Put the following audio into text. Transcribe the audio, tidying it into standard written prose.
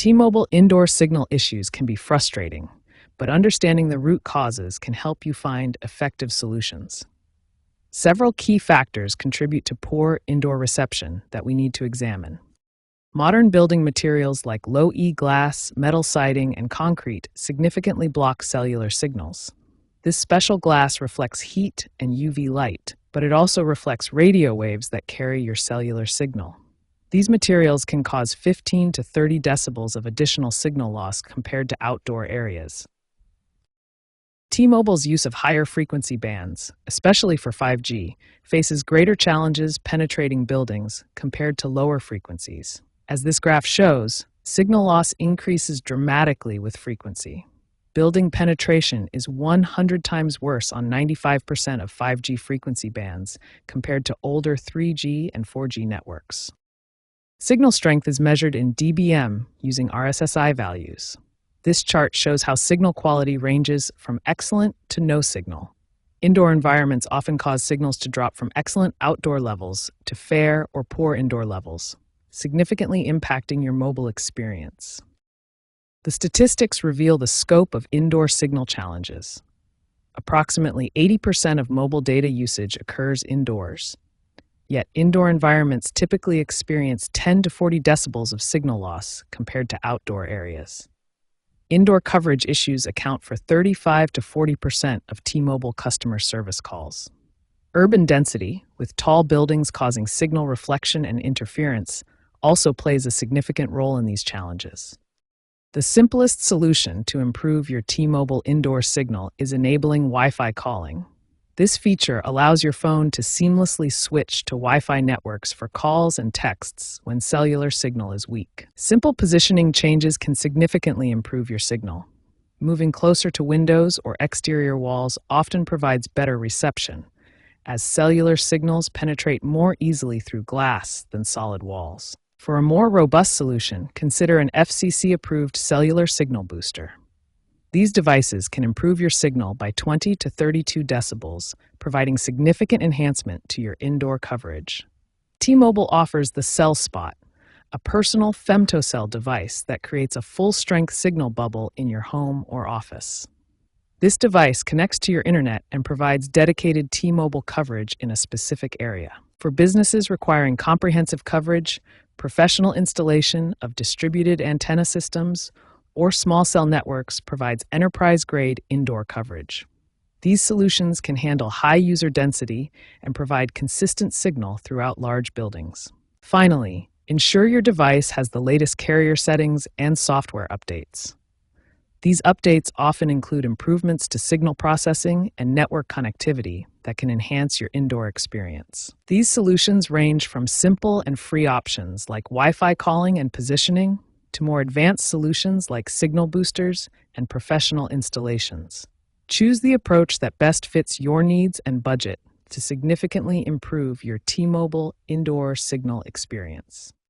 T-Mobile indoor signal issues can be frustrating, but understanding the root causes can help you find effective solutions. Several key factors contribute to poor indoor reception that we need to examine. Modern building materials like low-E glass, metal siding, and concrete significantly block cellular signals. This special glass reflects heat and UV light, but it also reflects radio waves that carry your cellular signal. These materials can cause 15 to 30 decibels of additional signal loss compared to outdoor areas. T-Mobile's use of higher frequency bands, especially for 5G, faces greater challenges penetrating buildings compared to lower frequencies. As this graph shows, signal loss increases dramatically with frequency. Building penetration is 100 times worse on 95% of 5G frequency bands compared to older 3G and 4G networks. Signal strength is measured in dBm using RSSI values. This chart shows how signal quality ranges from excellent to no signal. Indoor environments often cause signals to drop from excellent outdoor levels to fair or poor indoor levels, significantly impacting your mobile experience. The statistics reveal the scope of indoor signal challenges. Approximately 80% of mobile data usage occurs indoors. Yet indoor environments typically experience 10 to 40 decibels of signal loss compared to outdoor areas. Indoor coverage issues account for 35 to 40% of T-Mobile customer service calls. Urban density, with tall buildings causing signal reflection and interference, also plays a significant role in these challenges. The simplest solution to improve your T-Mobile indoor signal is enabling Wi-Fi calling. This feature allows your phone to seamlessly switch to Wi-Fi networks for calls and texts when cellular signal is weak. Simple positioning changes can significantly improve your signal. Moving closer to windows or exterior walls often provides better reception, as cellular signals penetrate more easily through glass than solid walls. For a more robust solution, consider an FCC-approved cellular signal booster. These devices can improve your signal by 20 to 32 decibels, providing significant enhancement to your indoor coverage. T-Mobile offers the CellSpot, a personal femtocell device that creates a full-strength signal bubble in your home or office. This device connects to your internet and provides dedicated T-Mobile coverage in a specific area. For businesses requiring comprehensive coverage, professional installation of distributed antenna systems, or small cell networks provides enterprise-grade indoor coverage. These solutions can handle high user density and provide consistent signal throughout large buildings. Finally, ensure your device has the latest carrier settings and software updates. These updates often include improvements to signal processing and network connectivity that can enhance your indoor experience. These solutions range from simple and free options like Wi-Fi calling and positioning to more advanced solutions like signal boosters and professional installations. Choose the approach that best fits your needs and budget to significantly improve your T-Mobile indoor signal experience.